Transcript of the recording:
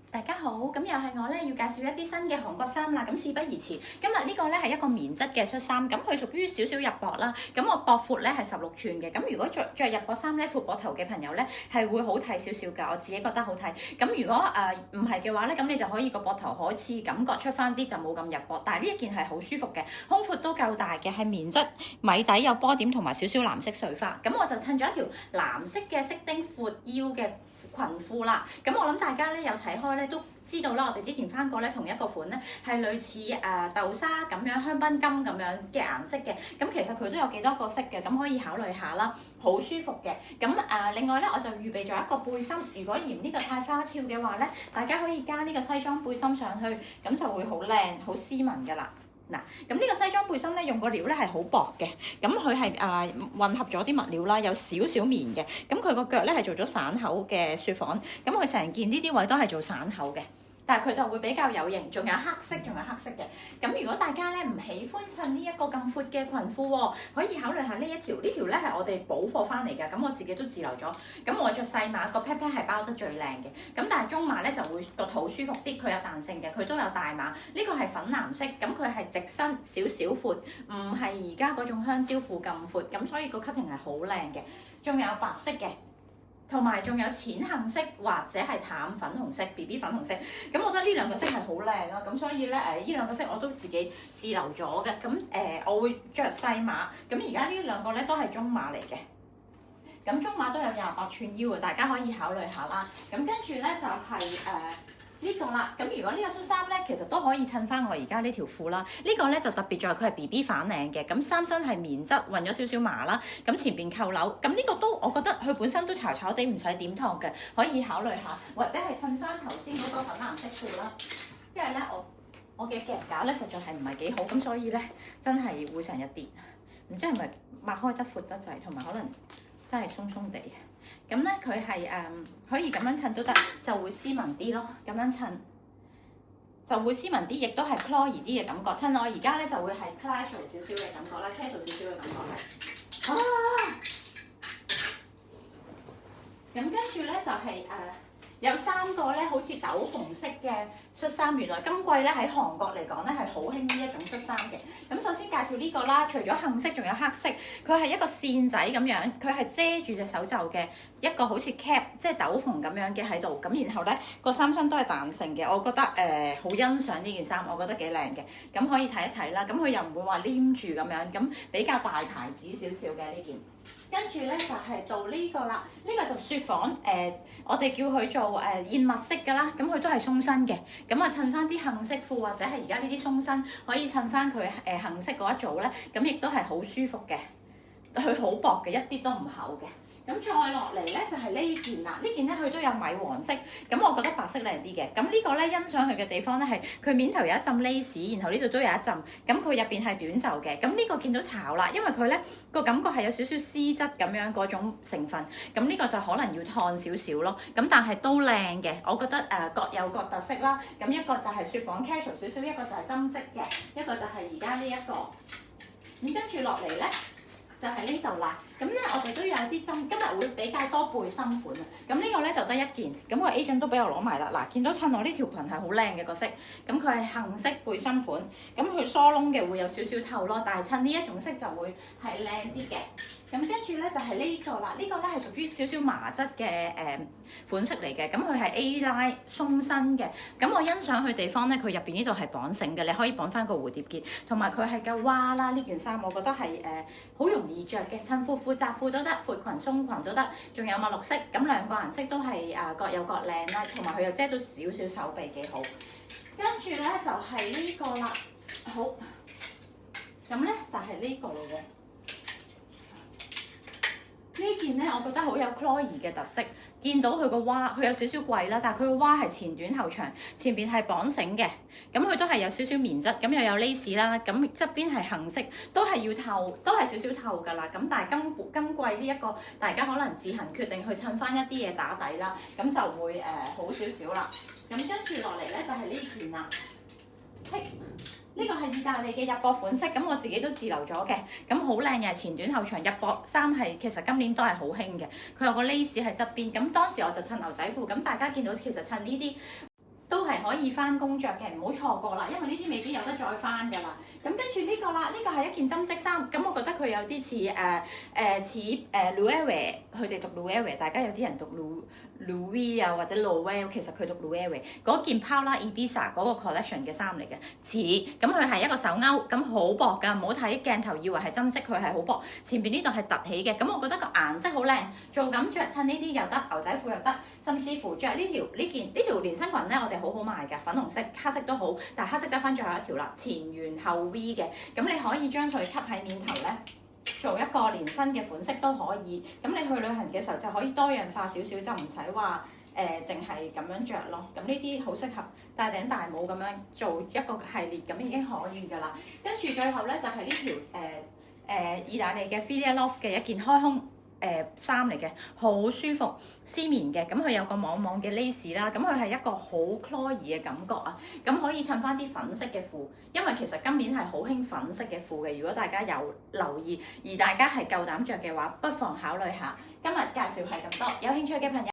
大家好，咁又係我咧，要介紹一啲新嘅韓國衫啦。咁事不宜遲，今日呢個咧係一個棉質嘅恤衫，咁佢屬於少少入膊啦。咁我膊闊咧係16寸嘅，咁如果着入膊衫咧，闊膊頭嘅朋友咧係會好睇少少㗎，我自己覺得好睇。咁如果唔係嘅話咧，咁你就可以個膊頭好似感覺出翻啲就冇咁入膊，但係呢一件係好舒服嘅，胸闊都夠大嘅，係棉質，米底有波點同埋少少藍色碎花。咁我就襯咗一條藍色嘅色丁闊腰嘅裙褲啦。咁我諗大家咧有睇開咧都知道啦，我哋之前翻過咧同一個款咧係類似豆沙咁樣香檳金咁樣嘅顏色嘅，咁其實佢都有幾多個色嘅，咁可以考慮下啦，好舒服嘅。咁另外咧我就預備咗一個背心，如果嫌呢個太花俏嘅話咧，大家可以加呢個西裝背心上去，咁就會好靚好斯文㗎啦。嗱，咁呢個西裝背心咧用個料咧係好薄嘅，咁佢係混合咗啲物料啦，有少少棉嘅，咁佢個腳咧係做咗散口嘅雪紡，咁佢成件呢啲位都係做散口嘅。但係佢就會比較有型，仲有黑色嘅。咁如果大家咧唔喜歡襯呢一個咁闊嘅裙褲喎，可以考慮下呢一條。呢條咧係我哋補貨翻嚟㗎，咁我自己都自留咗。咁我着細碼個 pat pat 係包得最靚嘅，咁但係中碼咧就會個肚舒服啲，佢有彈性嘅，佢都有大碼。呢個係粉藍色，咁佢係直身少少闊，唔係而家嗰種香蕉褲咁闊，咁所以個 cutting 係好靚嘅。仲有白色嘅。同埋仲有淺杏色或者係淡粉紅色 BB 粉紅色，咁我覺得呢兩個色係好靚咯，咁所以咧呢兩個色我都自己自留咗嘅，咁我會着細碼，咁而家呢兩個咧都係中碼嚟嘅，咁中碼都有28寸腰嘅，大家可以考慮下啦。咁跟住咧就係呢個啦，咁如果呢個恤衫咧，其實都可以襯翻我而家呢條褲啦。呢個咧就特別在佢係 BB 反領嘅，咁三身係棉質，混咗少少麻啦。咁前邊扣鈕，咁呢個都我覺得佢本身都巢巢地，唔使點燙嘅，可以考慮下，或者係襯翻頭先嗰個粉藍色褲啦。因為咧我嘅夾架咧實在係唔係幾好，咁所以咧真係會成日跌，唔知係咪擘開得闊得滯，同埋可能真係鬆鬆地。咁咧佢係可以咁樣襯都得，就會斯文啲咯。咁樣襯就會斯文啲，亦都係 cloy 啲嘅感覺。襯我而家咧就會係 casual 少少嘅感覺啦 ，casual 少少嘅感覺係。咁跟住咧就係有3個咧好似豆紅色嘅恤衫，原來今季咧喺韓國嚟講咧係好興呢一種恤衫嘅。咁首先介紹呢個啦，除咗杏色仲有黑色，佢係一個線仔咁樣，佢係遮住隻手袖嘅一個好似 cap 即係斗篷咁樣嘅喺度。咁然後咧個衫身都係彈性嘅，我覺得好欣賞呢件衫，我覺得幾靚嘅。咁可以睇一睇啦。咁佢又唔會話黏住咁樣，咁比較大牌子少少嘅呢件。跟住咧就係到呢個啦，呢個就雪紡我哋叫佢做燕麥色㗎啦，咁佢都係鬆身嘅，咁啊襯翻啲杏色褲或者係而家呢啲鬆身，可以襯翻佢杏色嗰一組咧，咁亦都係好舒服嘅，佢好薄嘅，一啲都唔厚嘅。咁再落嚟咧就係呢件啦，呢件咧佢都有米黃色，咁我覺得白色靚啲嘅。咁呢個咧欣賞佢嘅地方咧係佢面頭有一浸 lace，然後呢度都有一浸，咁佢入邊係短袖嘅。咁呢個見到巢啦，因為佢咧個感覺係有少少絲質咁樣嗰種成分，咁呢個就可能要燙少少咯。咁但係都靚嘅，我覺得各有各特色啦。咁一個就係雪紡 casual 少少，一個就係針織嘅，一個就係而家呢一個。咁跟住落嚟咧。就係呢度啦，咁咧我哋都有啲針，今日會比較多背心款啊。咁呢個咧就得一件，咁個 agent 都俾我攞埋啦。嗱，見到襯我呢條裙係好靚嘅個色，咁佢係杏色背心款，咁佢疏窿嘅會有少少透咯，但係襯呢一種色就會係靚啲嘅。咁跟住咧就係呢個啦，呢個咧係屬於少少麻質嘅款式嚟嘅，咁佢係 A line 鬆身嘅。咁我欣賞佢地方咧，佢入邊呢度係綁繩嘅，你可以綁翻個蝴蝶結，同埋佢係夠娃啦。呢件衫我覺得係好容易着嘅，襯褲、窄褲都得，闊裙、鬆裙都得。仲有墨綠色，咁兩個顏色都係各有各靚啦，同埋佢又遮到少少手臂幾好。跟住咧就係呢個啦，好，咁咧就係呢個咯喎。呢件咧，我覺得好有 cloy 嘅特色。見到佢個蛙，佢有少少貴啦，但係佢個蛙係前短後長，前邊係綁繩嘅，咁佢都係有少少棉質，咁又有 lace 啦，咁側邊係杏色，都係要透，都係少少透㗎啦。咁但係今季呢一個，大家可能自行決定去襯翻一啲嘢打底啦，咁就會好少少啦。咁跟住落嚟咧就係呢件啦。呢個係意大利嘅入膊款式，咁我自己都自留咗嘅，咁好靚嘅，前短後長入膊衫係其實今年都係好興嘅，佢有個 lace 喺側邊，咁當時我就襯牛仔褲，咁大家見到其實襯呢啲都係可以翻工着嘅，唔好錯過啦，因為呢啲未必有得再翻㗎啦。咁跟住呢個啦，呢個係一件針織衫，咁我覺得佢有啲似Loewe， 佢哋讀 Loewe， 大家有啲人讀 Louis 啊或者 Lowell， 其實佢讀 Loewe。嗰件 Paula Ibiza 嗰個 collection 嘅衫嚟嘅，似咁佢係一個手勾，咁好薄㗎，唔好睇鏡頭以為係針織，佢係好薄，前邊呢度係凸起嘅，咁我覺得個顏色好靚，做咁着襯呢啲又得，牛仔褲又得，甚至乎着呢條連身裙咧，我哋好好賣㗎，粉紅色、黑色都好，但係黑色得翻最後一條啦，前圓後 V 嘅，咁你可以將佢吸喺面頭咧。做一個連身嘅款式都可以，咁你去旅行嘅時候就可以多樣化少少，就唔使話淨係咁樣着咯。咁呢啲好適合戴頂大帽咁樣做一個系列，咁已經可以㗎啦。跟住最後咧就係呢條意大利嘅 Filia Loft 嘅一件開胸衫嚟嘅，好舒服絲綿嘅，咁佢有個網網嘅 lace 啦，咁佢係一個好 Chloe 嘅感覺啊，咁可以襯翻啲粉色嘅褲，因為其實今年係好興粉色嘅褲嘅，如果大家有留意，而大家係夠膽着嘅話，不妨考慮下。今日介紹係咁多，有興趣嘅朋友。